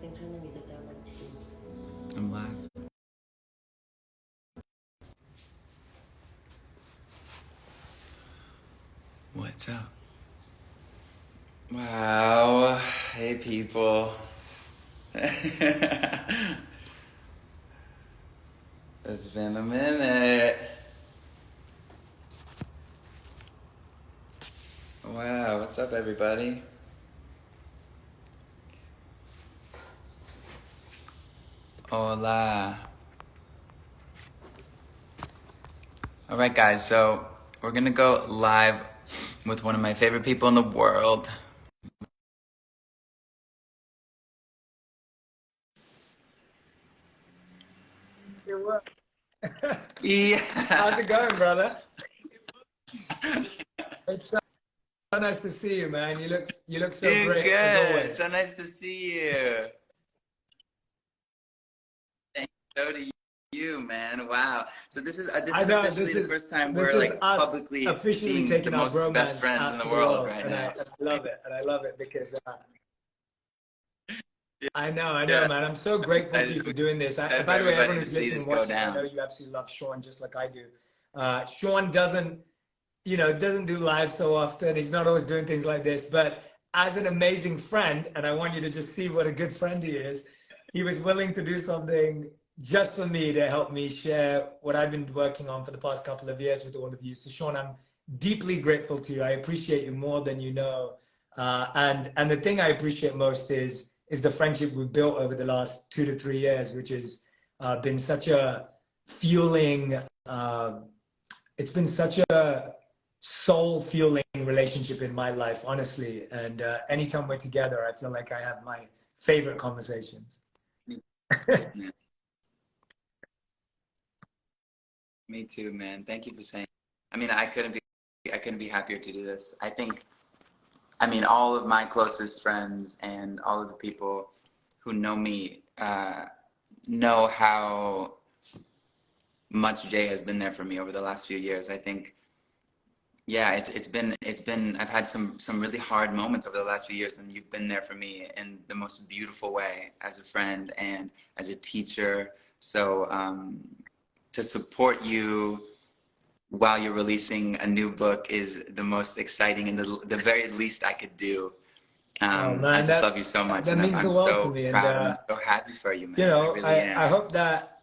can turn the music down like 2. I'm live. What's up? Wow. Hey, people. It's been a minute. Wow. What's up, everybody? Hola. All right, guys. So we're going to go live with one of my favorite people in the world. Yeah. How's it going, brother? It's so nice to see you, man. You look so Doing great good. as always. So nice to see you. Thank you. So do you, man. Wow. So this is officially the first time we're like publicly officially being taking the our most best bromance friends out in the to world right and now. I love it, and I love it because I know, Yeah. man. I'm so grateful to you for doing this. Excited By for the way, everybody everyone to who's see listening this and go watching, I know down. you absolutely love Shawn just like I do. Shawn doesn't do live so often. He's not always doing things like this, but as an amazing friend, and I want you to just see what a good friend he is, he was willing to do something just for me to help me share what I've been working on for the past couple of years with all of you. So Shawn, I'm deeply grateful to you. I appreciate you more than you know. And the thing I appreciate most is the friendship we've built over the last 2 to 3 years, which has been such a fueling, it's been such a soul fueling relationship in my life, honestly. And anytime we're together, I feel like I have my favorite conversations. Yeah. Me too, man. Thank you for saying. I mean, I couldn't be happier to do this. I mean, all of my closest friends and all of the people who know me know how much Jay has been there for me over the last few years. I think, yeah, it's been I've had some really hard moments over the last few years, and you've been there for me in the most beautiful way as a friend and as a teacher. So to support you while you're releasing a new book is the most exciting and the very least I could do. Oh I man, just love you so much, that and means the I'm world to so me. And proud and so happy for you, man. I really am. I hope that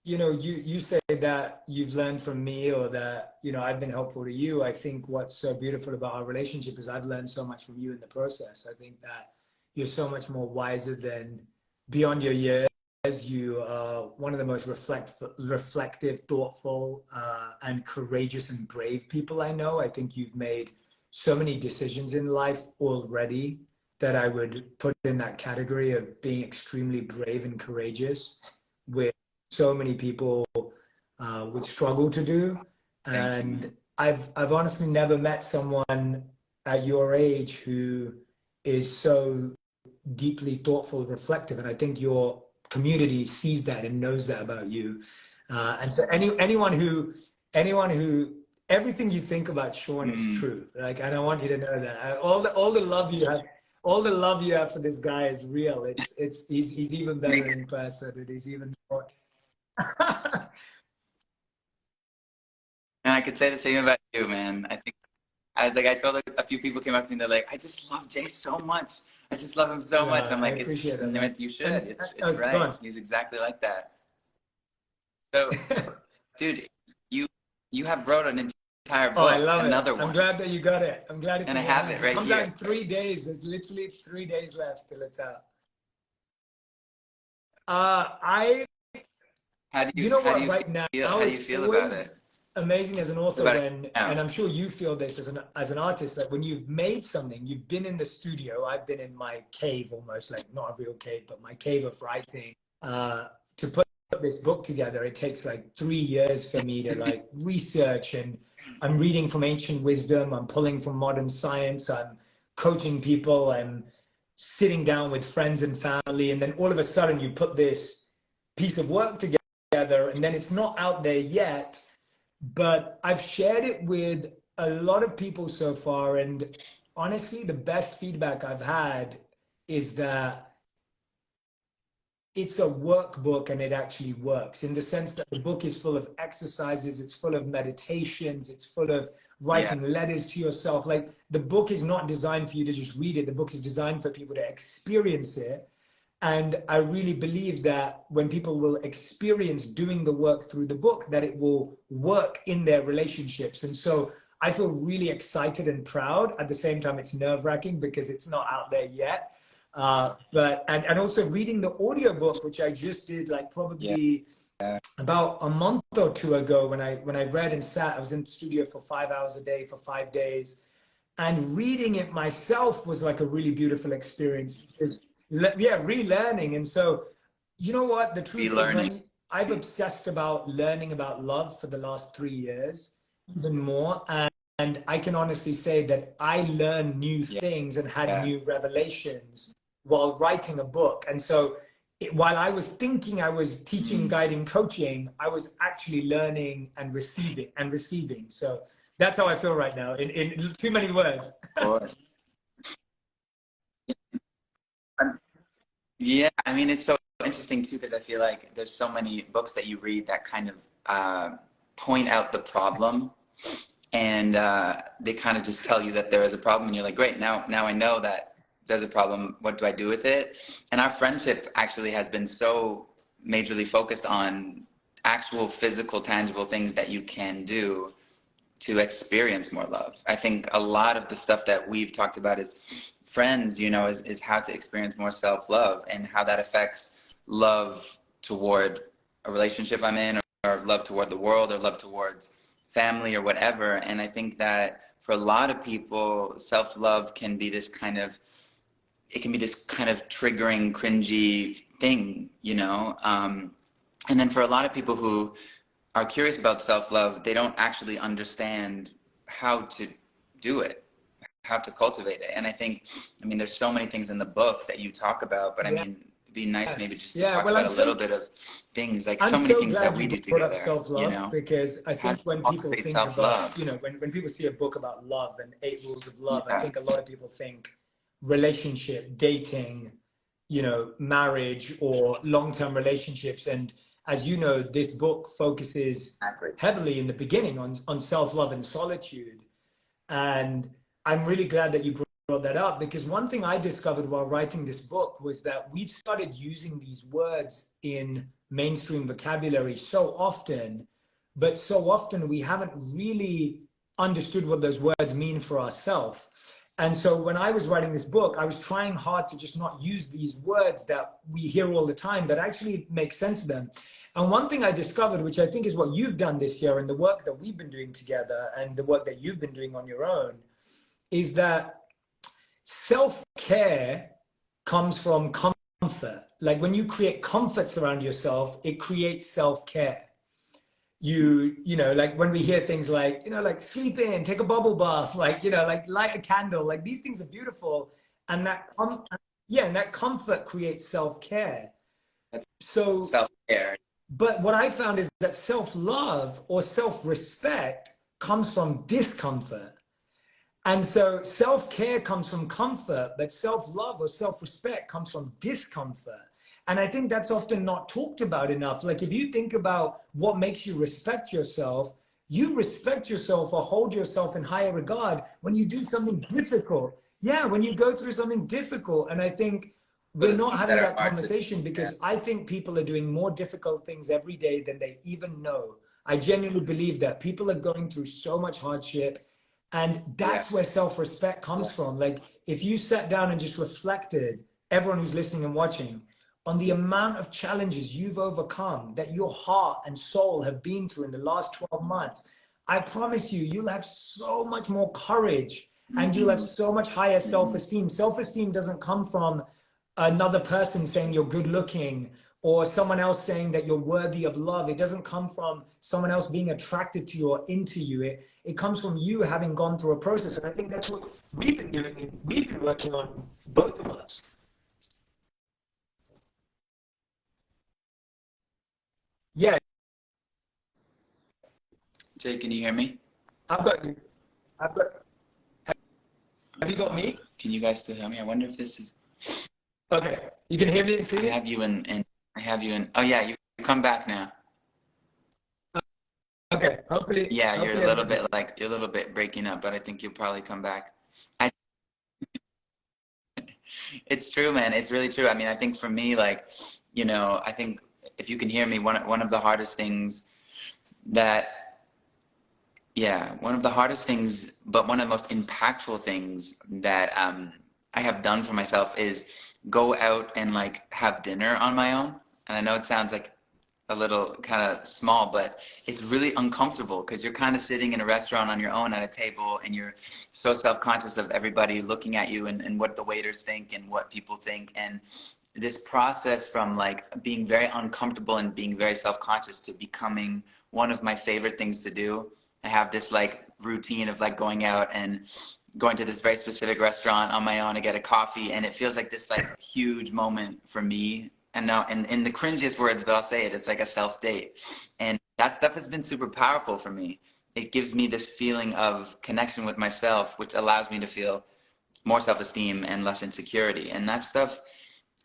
you say that you've learned from me, or that I've been helpful to you. I think what's so beautiful about our relationship is I've learned so much from you in the process. I think that you're so much more wiser than beyond your years. You are one of the most reflective, thoughtful, and courageous and brave people I know. I think you've made so many decisions in life already that I would put in that category of being extremely brave and courageous, with so many people would struggle to do. And I've honestly never met someone at your age who is so deeply thoughtful, reflective, and I think your community sees that and knows that about you. And so anyone who everything you think about Shawn is true. Like, and I want you to know that all the love you have. All the love you have for this guy is real. He's even better in person, and he's even more. And I could say the same about you, man. I told a few people came up to me, they're like, I just love Jay so much. I just love him so much. I'm I like, appreciate that, man. you should. And It's go right. on. He's exactly like that. So, dude, you have wrote an entire Oh, I book, love it. another I'm one, glad that you got it. I'm glad it's and I in your have hands. it It right comes out here. in 3 days. There's literally 3 days left till it's out. I, How do you know what, you right now, feel? How do you it's feel about it? always amazing as an author About it when, now? and I'm sure you feel this as an artist, that when you've made something, you've been in the studio. I've been in my cave almost, like not a real cave, but my cave of writing, to put this book together. It takes like 3 years for me to like research, and I'm reading from ancient wisdom, I'm pulling from modern science, I'm coaching people, I'm sitting down with friends and family, and then all of a sudden you put this piece of work together, and then it's not out there yet, but I've shared it with a lot of people so far, and honestly the best feedback I've had is that it's a workbook, and it actually works in the sense that the book is full of exercises, it's full of meditations, it's full of writing letters to yourself. Like, the book is not designed for you to just read it. The book is designed for people to experience it. And I really believe that when people will experience doing the work through the book, that it will work in their relationships. And so I feel really excited and proud. At the same time, it's nerve-wracking because it's not out there yet. And also reading the audiobook, which I just did, like, probably about a month or two ago, when I read and sat. I was in the studio for 5 hours a day for 5 days, and reading it myself was like a really beautiful experience. Because, relearning. And so, you know what, the truth is, when I've obsessed about learning about love for the last 3 years, even more. And I can honestly say that I learned new things and had new revelations while writing a book. And so while I was thinking I was teaching, guiding, coaching, I was actually learning and receiving. So that's how I feel right now, in too many words. Yeah, I mean, it's so interesting too, because I feel like there's so many books that you read that kind of point out the problem, and they kind of just tell you that there is a problem, and you're like, great, now I know that there's a problem. What do I do with it? And our friendship actually has been so majorly focused on actual physical, tangible things that you can do to experience more love. I think a lot of the stuff that we've talked about as friends, you know, is how to experience more self-love, and how that affects love toward a relationship I'm in, or love toward the world, or love towards family, or whatever. And I think that for a lot of people, self-love can be this kind of, it can be this kind of triggering, cringy thing, you know? And then for a lot of people who are curious about self-love, they don't actually understand how to do it, how to cultivate it. And I think, I mean, there's so many things in the book that you talk about, but I mean, it'd be nice maybe just to talk about a little bit of things, like so many things that we do together, self-love, you know? because I think when people think self-love. about, you know, when people see a book about love and 8 rules of love, I think a lot of people think relationship, dating, you know, marriage, or long-term relationships. And as you know, this book focuses heavily in the beginning on self-love and solitude. And I'm really glad that you brought that up, because one thing I discovered while writing this book was that we've started using these words in mainstream vocabulary so often, but so often we haven't really understood what those words mean for ourselves. And so when I was writing this book, I was trying hard to just not use these words that we hear all the time, but actually make sense of them. And one thing I discovered, which I think is what you've done this year, and the work that we've been doing together, and the work that you've been doing on your own, is that self-care comes from comfort. Like, when you create comforts around yourself, it creates self-care. You know, like when we hear things like, you know, like sleep in, take a bubble bath, like, you know, like light a candle, like these things are beautiful. And and that comfort creates self-care. So self-care. But what I found is that self-love or self-respect comes from discomfort. And so self-care comes from comfort, but self-love or self-respect comes from discomfort. And I think that's often not talked about enough. Like, if you think about what makes you respect yourself or hold yourself in higher regard when you do something difficult. Yeah, when you go through something difficult. And I think we're not having that conversation, because I think people are doing more difficult things every day than they even know. I genuinely believe that people are going through so much hardship. And that's where self-respect comes from. Like, if you sat down and just reflected, everyone who's listening and watching, on the amount of challenges you've overcome, that your heart and soul have been through in the last 12 months, I promise you, you'll have so much more courage, and you'll have so much higher self-esteem. Self-esteem doesn't come from another person saying you're good looking, or someone else saying that you're worthy of love. It doesn't come from someone else being attracted to you or into you. It comes from you having gone through a process. And I think that's what we've been doing, and we've been working on, both of us. Yeah. Jay, can you hear me? I've got you. Have you got me? Can you guys still hear me? I wonder if this is... Okay, you can hear me and see I me? have you oh yeah, you come back now. Okay, Yeah, hopefully everyone can. you're a little bit breaking up, but I think you'll probably come back. I, it's true, man. It's really true. I mean, I think for me, like, I think if you can hear me, one of the hardest things that, yeah, one of the hardest things, but one of the most impactful things that I have done for myself is go out and like have dinner on my own. And I know it sounds like a little kind of small, but it's really uncomfortable because you're kind of sitting in a restaurant on your own at a table and you're so self-conscious of everybody looking at you and what the waiters think and what people think. And this process from like being very uncomfortable and being very self-conscious to becoming one of my favorite things to do. I have this like routine of like going out and going to this very specific restaurant on my own to get a coffee, and it feels like this like huge moment for me. And now, and in the cringiest words, but I'll say it, it's like a self date, and that stuff has been super powerful for me. It gives me this feeling of connection with myself, which allows me to feel more self-esteem and less insecurity. And that stuff,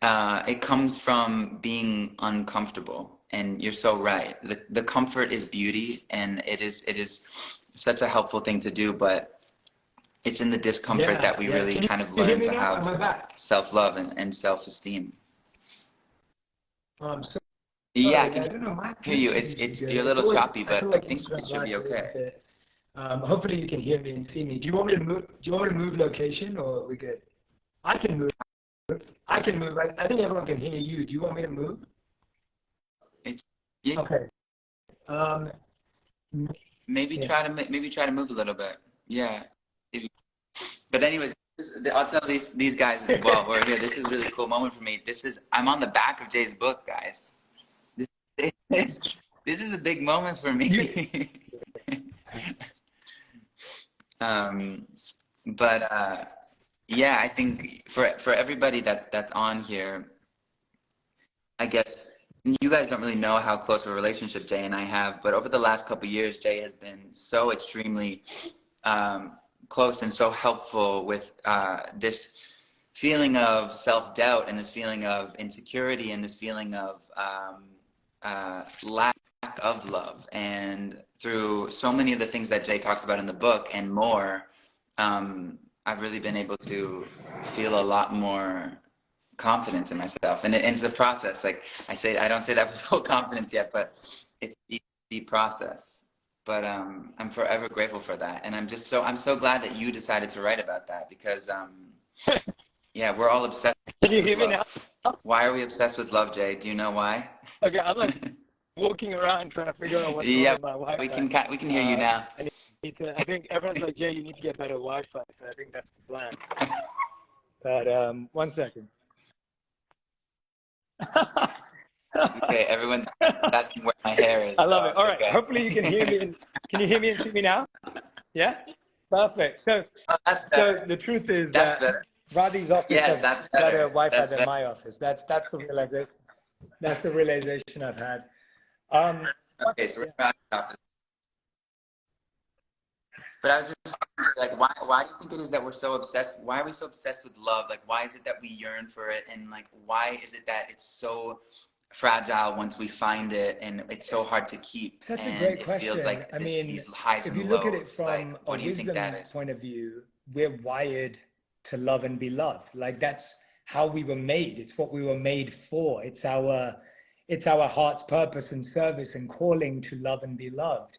it comes from being uncomfortable. And you're so right. The comfort is beauty, and it is such a helpful thing to do, but it's in the discomfort Yeah, that we yeah. really Can kind of you hear learn me to now? have Am I back? self-love and self-esteem. So Yeah, I sorry. can I don't know. My hear you. connection isn't You're good. a It's little always, choppy, I but feel I like think Instagram it should be Live a little okay. bit. Hopefully you can hear me and see me. Do you want me to move? Do you want me to move location, or are we good? I can move. I can move. I think everyone can hear you. Do you want me to move? It's, yeah, Okay. Um, yeah. maybe try to move a little bit. Yeah. If But anyways, I'll tell these guys while we're here. This is a really cool moment for me. I'm on the back of Jay's book, guys. This this, this is a big moment for You. me. um, but yeah, I think for everybody that's on here, I guess you guys don't really know how close of a relationship Jay and I have, but over the last couple of years, Jay has been so extremely um, close and so helpful with this feeling of self-doubt and this feeling of insecurity and this feeling of lack of love. And through so many of the things that Jay talks about in the book and more, I've really been able to feel a lot more confidence in myself. And it's a process. Like I don't say that with full confidence yet, but it's a deep process. But I'm forever grateful for that. And I'm so glad that you decided to write about that because yeah, we're all obsessed Can you with hear me now? love. Why are we obsessed with love, Jay? Do you know why? Okay, I'm like walking around trying to figure out what's wrong Yeah, with my Wi-Fi. we can hear you now. I think everyone's like, Jay, you need to get better Wi-Fi. So I think that's the plan. But one second. Okay, everyone's asking where my hair is, I love so it. it's All right. okay. Hopefully you can hear me. Can you hear me and see me now? Yeah. Perfect. Oh, that's So better. the truth is That's that better. Radi's office Yes, has that's better better. Wi-Fi That's than better. my office. That's the realization. That's the realization I've had. Okay, so we're out of office. But I was just like, why do you think it is that we're so obsessed? Why are we so obsessed with love? Like, why is it that we yearn for it? And like, why is it that it's so fragile once we find it, and it's so hard to keep, Such a and great it feels question. like I mean, these highs if and you look at it lows. Like, from a what do you think that wisdom is? point of view, we're wired to love and be loved. Like that's how we were made. It's what we were made for. It's our heart's purpose and service and calling to love and be loved.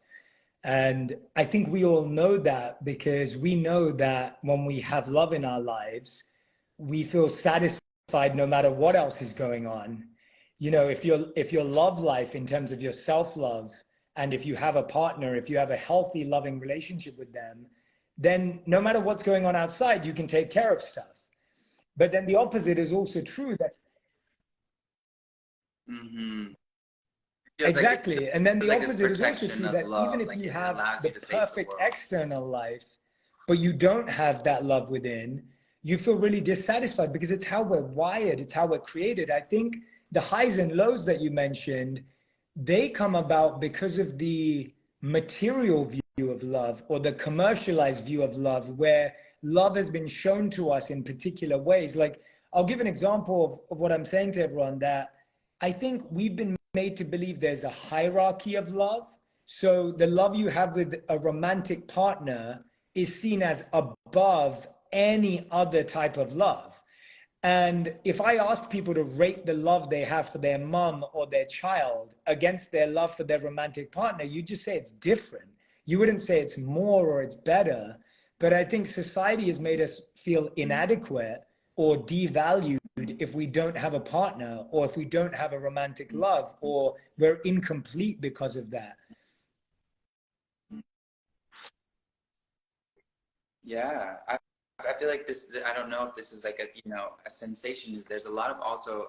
And I think we all know that because we know that when we have love in our lives, we feel satisfied no matter what else is going on. You know, if your love life in terms of your self-love, and if you have a partner, if you have a healthy, loving relationship with them, then no matter what's going on outside, you can take care of stuff. But then the opposite is also true that Mm-hmm. exactly. And then Feels the like this opposite is also protection true of that even love. if Like you it have allows the you to face the perfect world. external life, but you don't have that love within, you feel really dissatisfied because it's how we're wired, it's how we're created. I think the highs and lows that you mentioned, they come about because of the material view of love or the commercialized view of love, where love has been shown to us in particular ways. Like I'll give an example of what I'm saying to everyone, that I think we've been made to believe there's a hierarchy of love. So the love you have with a romantic partner is seen as above any other type of love. And if I asked people to rate the love they have for their mum or their child against their love for their romantic partner, you just say it's different. You wouldn't say it's more or it's better. But I think society has made us feel inadequate or devalued if we don't have a partner, or if we don't have a romantic love, or we're incomplete because of that. Yeah, I feel like this, I don't know if this is like a, you know, a sensation, is there's a lot of also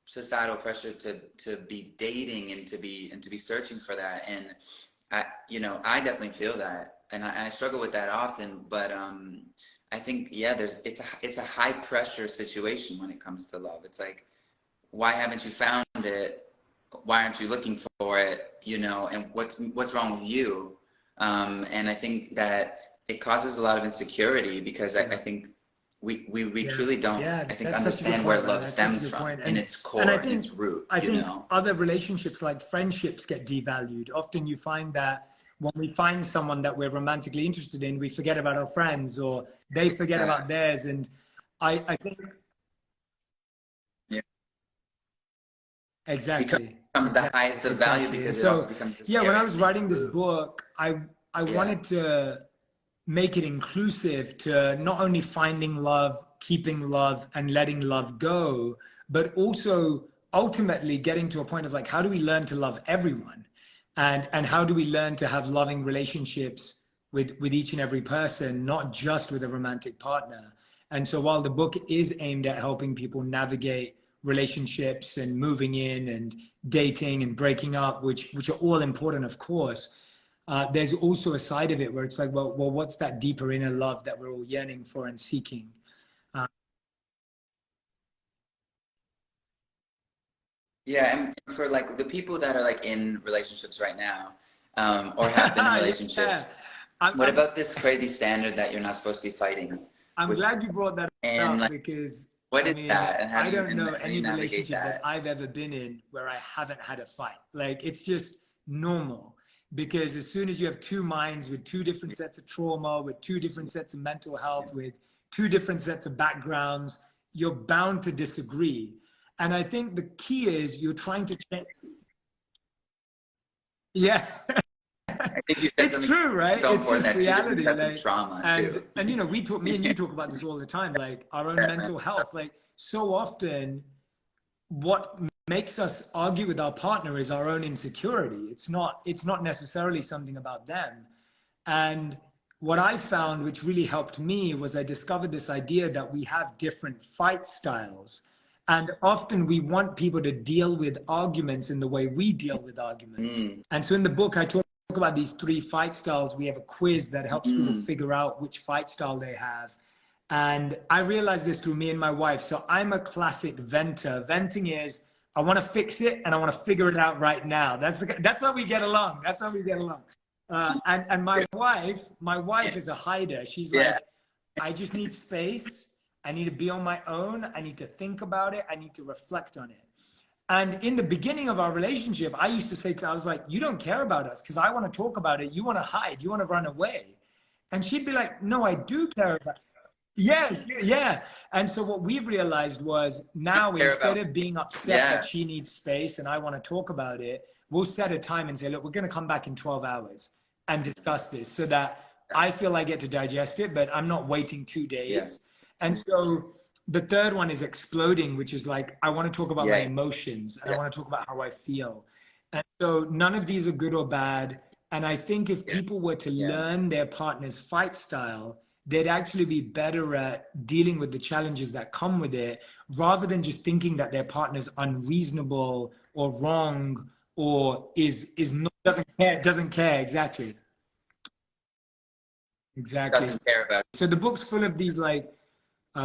societal pressure to be dating and to be searching for that. And I, you know, I definitely feel that, and I struggle with that often, but I think, yeah, it's a high pressure situation when it comes to love. It's like, why haven't you found it? Why aren't you looking for it? You know, and what's wrong with you? And I think that it causes a lot of insecurity, because I think we truly don't, I think, understand where love stems from in its core, in its root. I think other relationships like friendships get devalued. Often you find that when we find someone that we're romantically interested in, we forget about our friends, or they forget about theirs. And I think exactly becomes the highest of value, because it also becomes the when I was writing this book, I wanted to make it inclusive to not only finding love, keeping love, and letting love go, but also ultimately getting to a point of like, how do we learn to love everyone? And how do we learn to have loving relationships with each and every person, not just with a romantic partner? And so while the book is aimed at helping people navigate relationships and moving in and dating and breaking up, which are all important, of course, there's also a side of it where it's like, well, what's that deeper inner love that we're all yearning for and seeking? Yeah, and for like the people that are like in relationships right now, or have been in relationships, what about this crazy standard that you're not supposed to be fighting? I'm glad you brought that up, like, because what is that? And I don't know any relationship that I've ever been in where I haven't had a fight. Like, it's just normal, because as soon as you have two minds with two different sets of trauma, with two different sets of mental health, with two different sets of backgrounds, you're bound to disagree. And I think the key is you're trying to change. Yeah. I think you said it's true, right? So it's important, just that reality. Two different sets of trauma too. And you know, me and you talk about this all the time, like our own mental health. Like, so often what makes us argue with our partner is our own insecurity. It's not necessarily something about them. And what I found, which really helped me, was I discovered this idea that we have different fight styles. And often we want people to deal with arguments in the way we deal with arguments. And so in the book, I talk about these 3 fight styles. We have a quiz that helps people figure out which fight style they have. And I realized this through me and my wife. So I'm a classic venter. Venting is, I want to fix it and I want to figure it out right now. That's why we get along. That's why we get along. And my wife is a hider. She's like, I just need space. I need to be on my own. I need to think about it. I need to reflect on it. And in the beginning of our relationship, I used to say to her, I was like, you don't care about us because I want to talk about it. You want to hide. You want to run away. And she'd be like, no, I do care about it. Yes, yeah. And so what we've realized was, now instead of being upset that she needs space and I want to talk about it, we'll set a time and say, look, we're going to come back in 12 hours and discuss this, so that I feel I get to digest it, but I'm not waiting 2 days. And so the third one is exploding, which is like, I want to talk about my emotions and I want to talk about how I feel. And so none of these are good or bad. And I think if people were to learn their partner's fight style, they'd actually be better at dealing with the challenges that come with it, rather than just thinking that their partner's unreasonable or wrong, or doesn't care. Exactly. Doesn't care about it. So the book's full of these like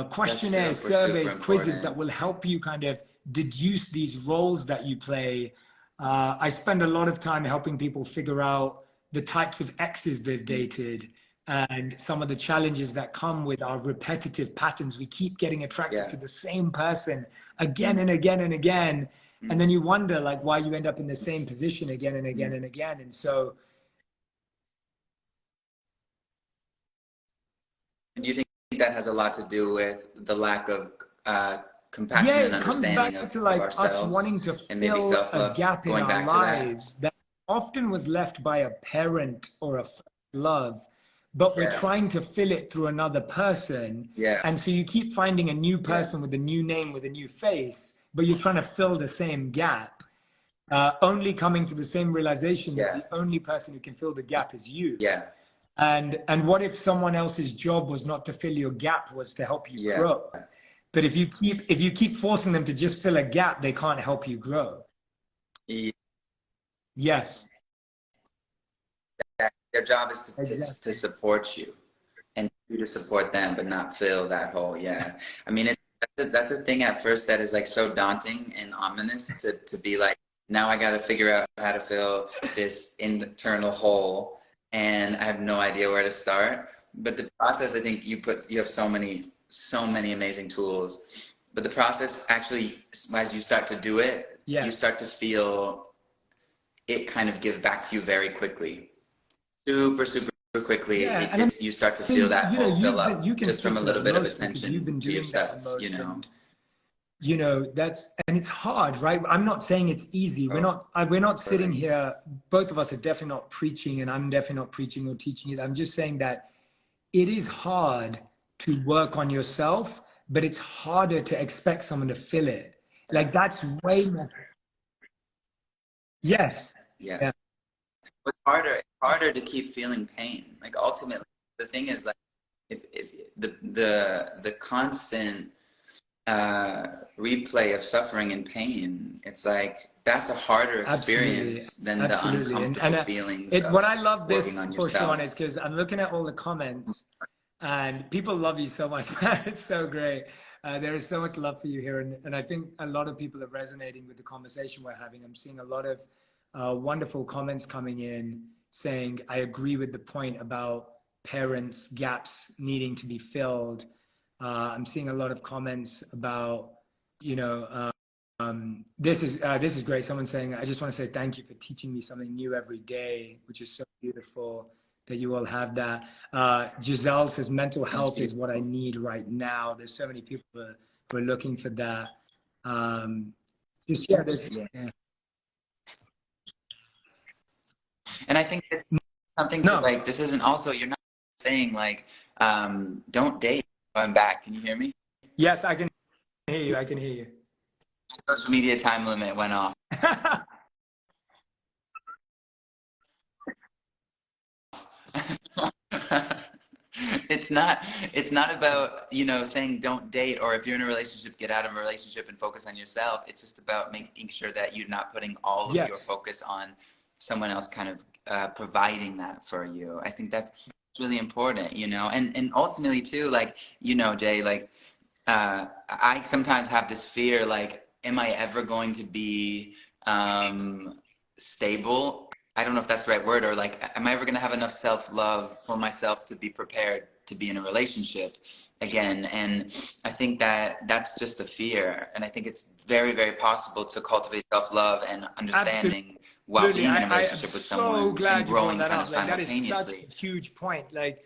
questionnaires, surveys, quizzes that will help you kind of deduce these roles that you play. I spend a lot of time helping people figure out the types of exes they've dated, and some of the challenges that come with our repetitive patterns. We keep getting attracted Yeah. to the same person again and again and again. And then you wonder like why you end up in the same position again and again and again. And so, do you think that has a lot to do with the lack of compassion yeah, and it comes understanding back to of like us ourselves wanting to and maybe fill a self-love? gap in Going our back to that. lives that often was left by a parent or a first love, but we're Yeah. trying to fill it through another person. Yeah. And so you keep finding a new Yeah. person with a new name, with a new face, but you're trying to fill the same gap, only coming to the same realization that Yeah. the only person who can fill the gap is you. Yeah. And what if someone else's job was not to fill your gap, was to help you Yeah. grow? But if you keep forcing them to just fill a gap, they can't help you grow. Yeah. Yes, Their job is to exactly. support you and you to support them, but not fill that hole. Yeah. I mean, that's a thing at first that is like so daunting and ominous to be like, now I got to figure out how to fill this internal hole and I have no idea where to start. But the process, I think you have so many amazing tools, but the process actually, as you start to do it, Yes. you start to feel it kind of give back to you very quickly. Super quickly. Yeah, and You start to feel that hole fill up you can just speak from a to little that bit of most because you've been attention to doing that the yourself, most. And and it's hard, right? I'm not saying it's easy. We're not sitting here. Both of us are definitely not preaching, and I'm definitely not preaching or teaching it. I'm just saying that it is hard to work on yourself, but it's harder to expect someone to fill it. Like that's way more. Yes. Yeah. Yeah. It's harder to keep feeling pain. Like ultimately, the thing is like, if the constant replay of suffering and pain, it's like that's a harder experience than the uncomfortable feelings of what I love this working on for, Shawn, is yourself. because I'm looking at all the comments and people love you so much. It's so great. There is so much love for you here, and I think a lot of people are resonating with the conversation we're having. I'm seeing a lot of wonderful comments coming in saying, I agree with the point about parents' gaps needing to be filled. I'm seeing a lot of comments about, this is great. Someone saying, I just want to say thank you for teaching me something new every day, which is so beautiful that you all have that. Giselle says, mental health is what I need right now. There's so many people who are looking for that. And I think it's something to like, this isn't also, you're not saying like, don't date. I'm back. Can you hear me? Yes, I can hear you. I can hear you. My social media time limit went off. It's not about, saying don't date, or if you're in a relationship, get out of a relationship and focus on yourself. It's just about making sure that you're not putting all of your focus on someone else kind of providing that for you. I think that's really important, and ultimately too, like, Jay, like, I sometimes have this fear, like, am I ever going to be stable? I don't know if that's the right word, or like, am I ever going to have enough self-love for myself to be prepared to be in a relationship again? And I think that that's just a fear. And I think it's very, very possible to cultivate self-love and understanding while being in a relationship with someone and growing kind of simultaneously. That is such a huge point. Like,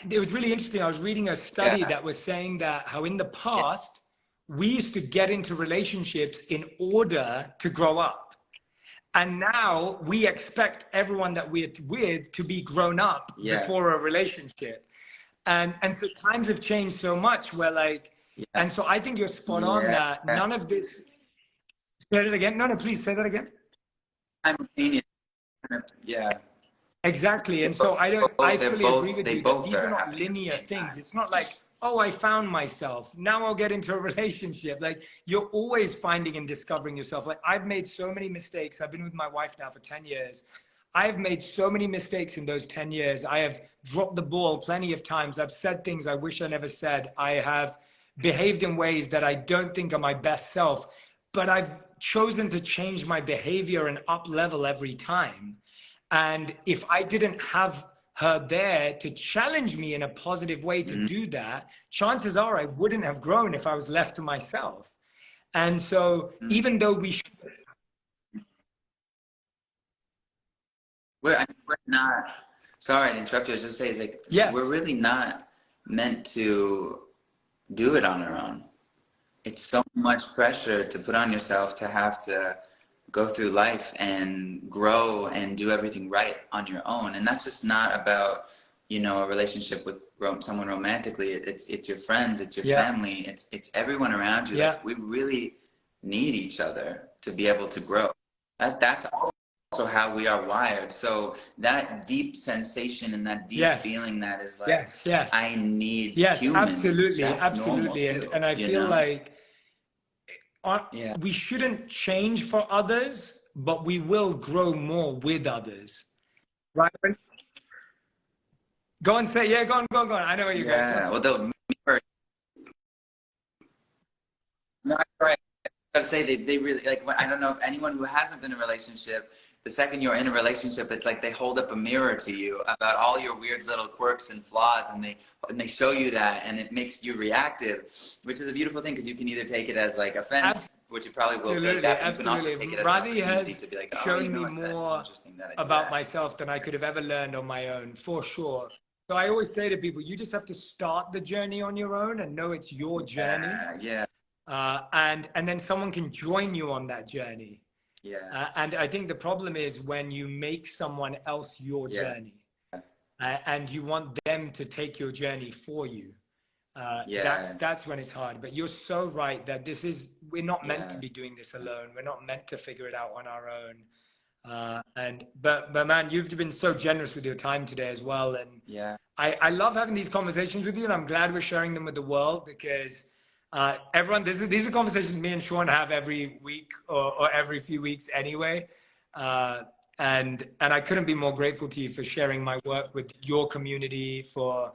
it was really interesting. I was reading a study that was saying that how in the past, we used to get into relationships in order to grow up. And now we expect everyone that we're with to be grown up before a relationship. And so times have changed so much where like, and so I think you're spot on that none of this, say that again. No, please say that again. Simultaneous. Yeah. Exactly. And so I fully agree with you that these are not linear things. It's not like, oh, I found myself. Now I'll get into a relationship. Like, you're always finding and discovering yourself. Like, I've made so many mistakes. I've been with my wife now for 10 years. I've made so many mistakes in those 10 years. I have dropped the ball plenty of times. I've said things I wish I never said. I have behaved in ways that I don't think are my best self, but I've chosen to change my behavior and up level every time. And if I didn't have her there to challenge me in a positive way to do that, chances are I wouldn't have grown if I was left to myself. And so even though we're not, sorry to interrupt you, I was just saying, it's like, yes, we're really not meant to do it on our own. It's so much pressure to put on yourself to have to go through life and grow and do everything right on your own. And that's just not about, you know, a relationship with someone romantically. It's your friends, it's your family, it's everyone around you. Like, we really need each other to be able to grow. That's also how we are wired. So that deep sensation and that deep feeling that is like, I need humans. Absolutely, that's absolutely. normal too, And I feel like yeah. we shouldn't change for others, but we will grow more with others. Right? Go and say, go on. I know where you're going. Yeah, well, they'll no, right. I gotta say they really like. I don't know if anyone who hasn't been in a relationship, the second you're in a relationship, it's like they hold up a mirror to you about all your weird little quirks and flaws, and they show you that, and it makes you reactive, which is a beautiful thing because you can either take it as like offense, which you probably will take that, but you can also take it as an opportunity to be like, oh, shown you know me what, that's more interesting that I do about that. myself than I could have ever learned on my own, for sure. So I always say to people, you just have to start the journey on your own and know it's your journey. And then someone can join you on that journey. And I think the problem is when you make someone else your journey, and you want them to take your journey for you. That's when it's hard. But you're so right that we're not meant to be doing this alone. We're not meant to figure it out on our own. But man, you've been so generous with your time today as well. And I love having these conversations with you, and I'm glad we're sharing them with the world, because everyone, these are conversations me and Shawn have every week or every few weeks anyway. And I couldn't be more grateful to you for sharing my work with your community, for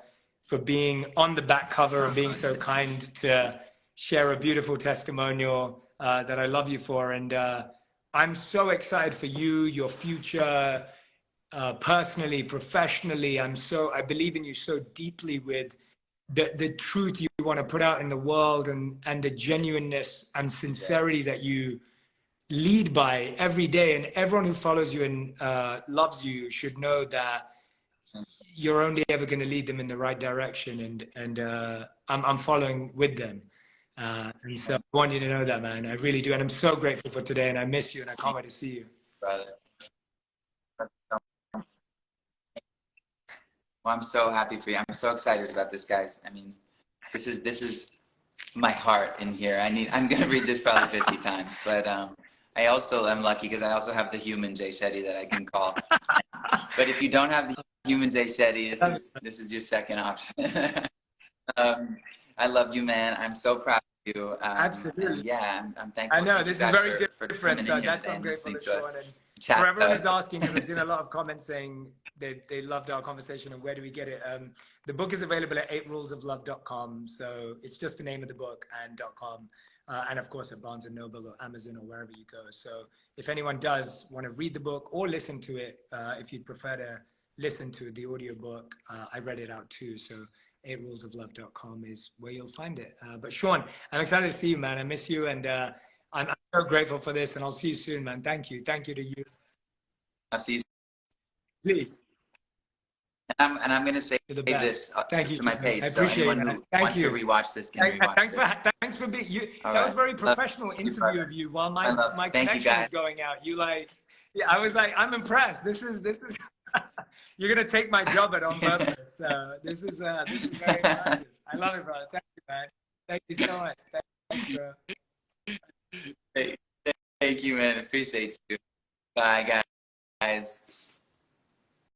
being on the back cover and being so kind to share a beautiful testimonial that I love you for. And I'm so excited for you, your future, personally, professionally. I believe in you so deeply with the truth you want to put out in the world, and the genuineness and sincerity that you lead by every day. And everyone who follows you and loves you should know that you're only ever going to lead them in the right direction. And I'm following with them. And so I want you to know that, man. I really do. And I'm so grateful for today, and I miss you, and I can't wait to see you. Brother. Well, I'm so happy for you. I'm so excited about this, guys. I mean, this is my heart in here. I'm gonna read this probably 50 times, but I also am lucky because I also have the human Jay Shetty that I can call. But if you don't have the human Jay Shetty, this is your second option. I love you, man. I'm so proud of you. Absolutely. And I'm thankful. I know this is very different. Coming in here that's today what I'm grateful to for. chat. For everyone who's asking, because I've seen a lot of comments saying they loved our conversation and where do we get it. The book is available at 8rulesoflove.com. So it's just the name of the book and .com. And of course at Barnes & Noble or Amazon or wherever you go. So if anyone does want to read the book or listen to it, if you'd prefer to listen to the audiobook, I read it out too. So 8rulesoflove.com is where you'll find it. But Shawn, I'm excited to see you, man. I miss you, and I'm so grateful for this, and I'll see you soon, man. Thank you to you. I'll see you. Please. And I'm going to say this to my page. I appreciate so anyone who wants to rewatch this can rewatch this. Thanks for being you. That was a very professional interview of you. While my connection was going out, I was like, I'm impressed. This is you're gonna take my job at On Purpose. This is very impressive. I love it, brother. Thank you, man. Thank you so much. Thanks, bro. Thank you, man. Appreciate you. Bye, guys.